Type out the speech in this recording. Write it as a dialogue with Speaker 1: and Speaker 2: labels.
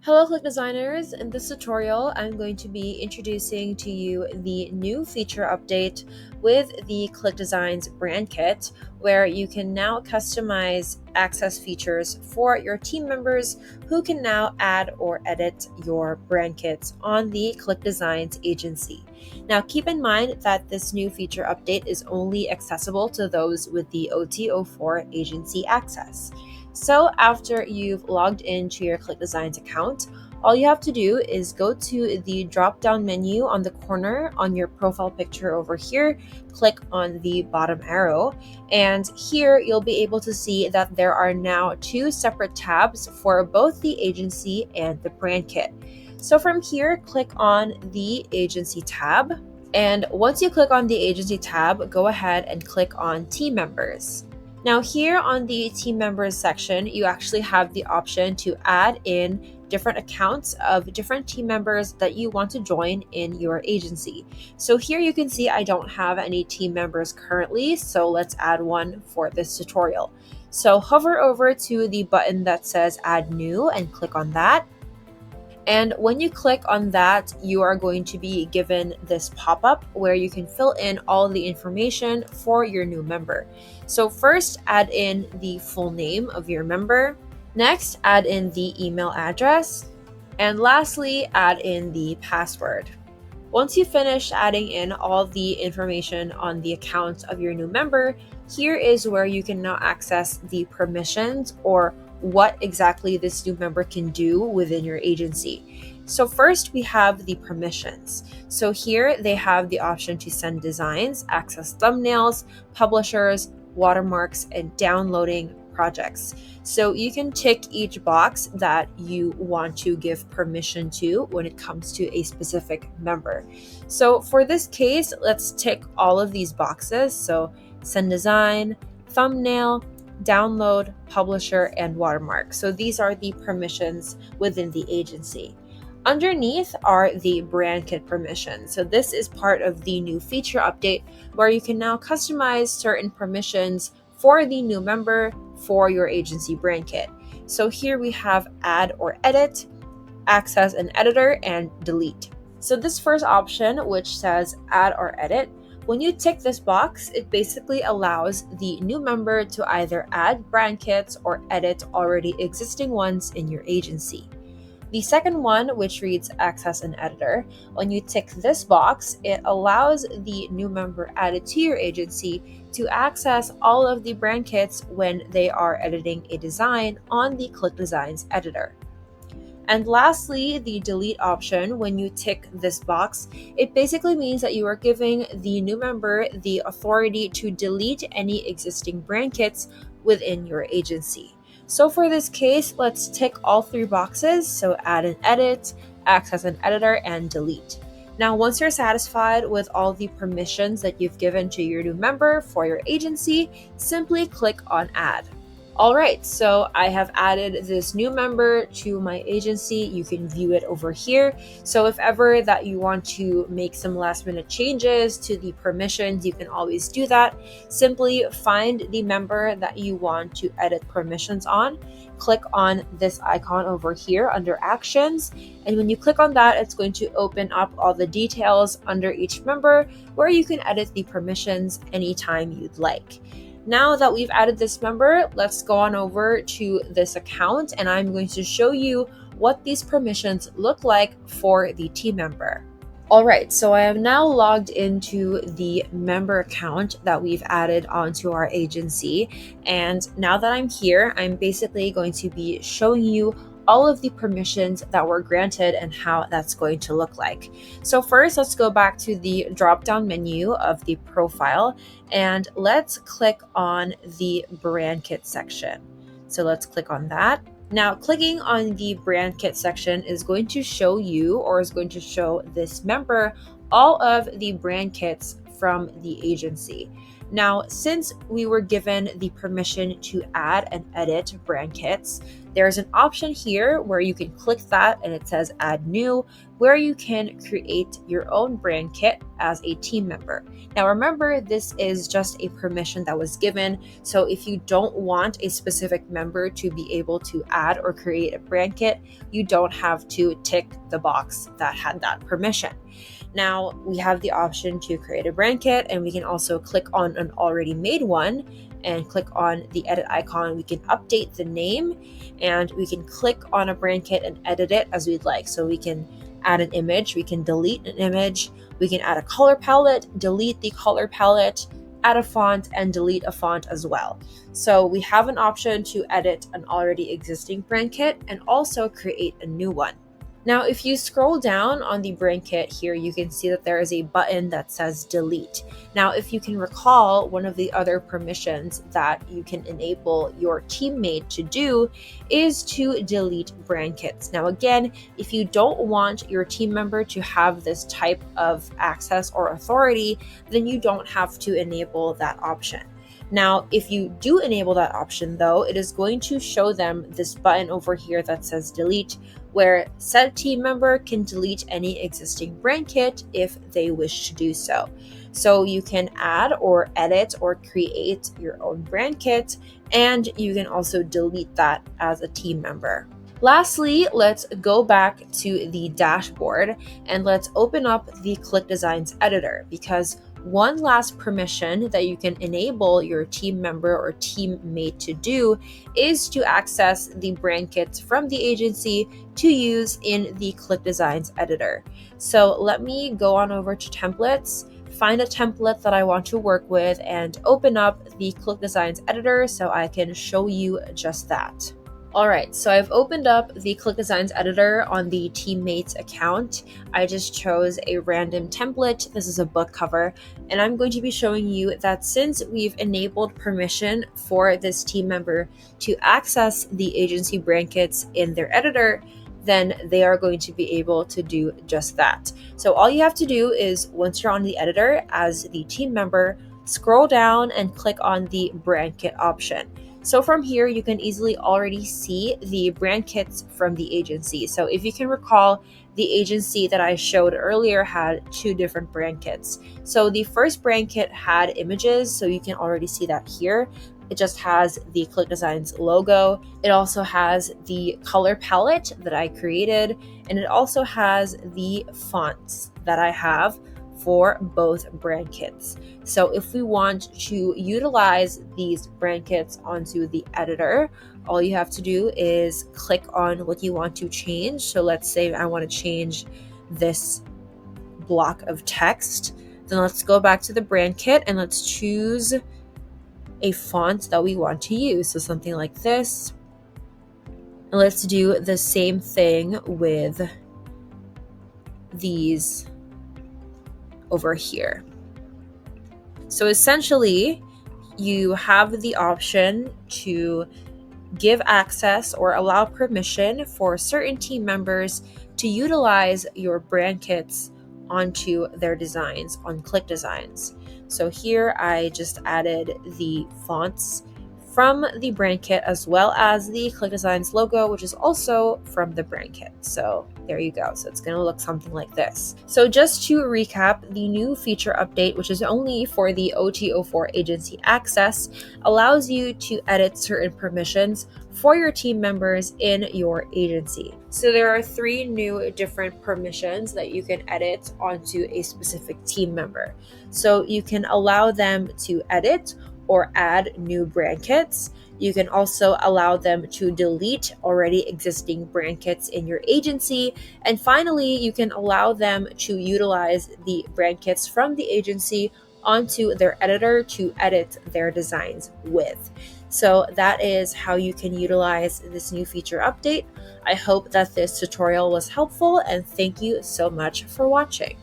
Speaker 1: Hello Click Designers, in this tutorial I'm going to be introducing to you the new feature update with the ClickDesigns Brand Kit, where you can now customize access features for your team members who can now add or edit your brand kits on the ClickDesigns agency. Now keep in mind that this new feature update is only accessible to those with the OT04 agency access. So after you've logged into your ClickDesigns account, all you have to do is go to the drop-down menu on the corner on your profile picture over here, click on the bottom arrow, and here you'll be able to see that there are now two separate tabs for both the agency and the brand kit. So from here, click on the agency tab, and once you click on the agency tab, go ahead and click on team members. Now here on the team members section, you actually have the option to add in different accounts of different team members that you want to join in your agency. So here you can see I don't have any team members currently, so let's add one for this tutorial. So hover over to the button that says add new and click on that. And when you click on that, you are going to be given this pop-up where you can fill in all the information for your new member. So first, add in the full name of your member. Next, add in the email address. And lastly, add in the password. Once you finish adding in all the information on the account of your new member, here is where you can now access the permissions or what exactly this new member can do within your agency. So first we have the permissions. So here they have the option to send designs, access thumbnails, publishers, watermarks, and downloading projects. So you can tick each box that you want to give permission to when it comes to a specific member. So for this case, let's tick all of these boxes. So send design, thumbnail, download, publisher, and watermark. So these are the permissions within the agency. Underneath are the brand kit permissions. So this is part of the new feature update where you can now customize certain permissions for the new member for your agency brand kit. So here we have add or edit, access an editor, and delete. So this first option, which says add or edit, when you tick this box, it basically allows the new member to either add brand kits or edit already existing ones in your agency. The second one, which reads access an editor, when you tick this box, it allows the new member added to your agency to access all of the brand kits when they are editing a design on the ClickDesigns editor. And lastly, the delete option, when you tick this box, it basically means that you are giving the new member the authority to delete any existing brand kits within your agency. So for this case, let's tick all three boxes. So add and edit, access an editor, and delete. Now, once you're satisfied with all the permissions that you've given to your new member for your agency, simply click on add. All right, so I have added this new member to my agency. You can view it over here. So if ever that you want to make some last minute changes to the permissions, you can always do that. Simply find the member that you want to edit permissions on. Click on this icon over here under actions. And when you click on that, it's going to open up all the details under each member where you can edit the permissions anytime you'd like. Now that we've added this member, let's go on over to this account and I'm going to show you what these permissions look like for the team member. All right, so I am now logged into the member account that we've added onto our agency. And now that I'm here, I'm basically going to be showing you all of the permissions that were granted and how that's going to look like. So first, let's go back to the drop-down menu of the profile and let's click on the brand kit section. So let's click on that. Now, clicking on the brand kit section is going to show you, or is going to show this member, all of the brand kits from the agency. Now, since we were given the permission to add and edit brand kits, there's an option here where you can click that and it says add new, where you can create your own brand kit as a team member. Now remember, this is just a permission that was given. So if you don't want a specific member to be able to add or create a brand kit, you don't have to tick the box that had that permission. Now we have the option to create a brand kit, and we can also click on an already made one and click on the edit icon. We can update the name, and we can click on a brand kit and edit it as we'd like. So we can add an image, we can delete an image, we can add a color palette, delete the color palette, add a font, and delete a font as well. So we have an option to edit an already existing brand kit and also create a new one. Now, if you scroll down on the brand kit here, you can see that there is a button that says delete. Now, if you can recall, one of the other permissions that you can enable your teammate to do is to delete brand kits. Now, again, if you don't want your team member to have this type of access or authority, then you don't have to enable that option. Now, if you do enable that option though, it is going to show them this button over here that says delete, where said team member can delete any existing brand kit if they wish to do so. So you can add or edit or create your own brand kit, and you can also delete that as a team member. Lastly, let's go back to the dashboard and let's open up the ClickDesigns editor, because one last permission that you can enable your team member or teammate to do is to access the brand kits from the agency to use in the ClickDesigns editor. So let me go on over to templates, find a template that I want to work with, and open up the ClickDesigns editor so I can show you just that. All right, so I've opened up the ClickDesigns editor on the teammates account. I just chose a random template. This is a book cover, and I'm going to be showing you that since we've enabled permission for this team member to access the agency brand kits in their editor, then they are going to be able to do just that. So all you have to do is, once you're on the editor as the team member, scroll down and click on the brand kit option. So from here, you can easily already see the brand kits from the agency. So if you can recall, the agency that I showed earlier had two different brand kits. So the first brand kit had images, so you can already see that here. It just has the ClickDesigns logo. It also has the color palette that I created, and it also has the fonts that I have for both brand kits. So if we want to utilize these brand kits onto the editor, all you have to do is click on what you want to change. So let's say I want to change this block of text. Then let's go back to the brand kit and let's choose a font that we want to use. So something like this. And let's do the same thing with these over here. So essentially, you have the option to give access or allow permission for certain team members to utilize your brand kits onto their designs on ClickDesigns. So here I just added the fonts from the brand kit as well as the ClickDesigns logo, which is also from the brand kit. So there you go. So it's going to look something like this. So just to recap, the new feature update, which is only for the OT04 agency access, allows you to edit certain permissions for your team members in your agency. So there are 3 new different permissions that you can edit onto a specific team member. So you can allow them to edit or add new brand kits. You can also allow them to delete already existing brand kits in your agency. And finally, you can allow them to utilize the brand kits from the agency onto their editor to edit their designs with. So that is how you can utilize this new feature update. I hope that this tutorial was helpful, and thank you so much for watching.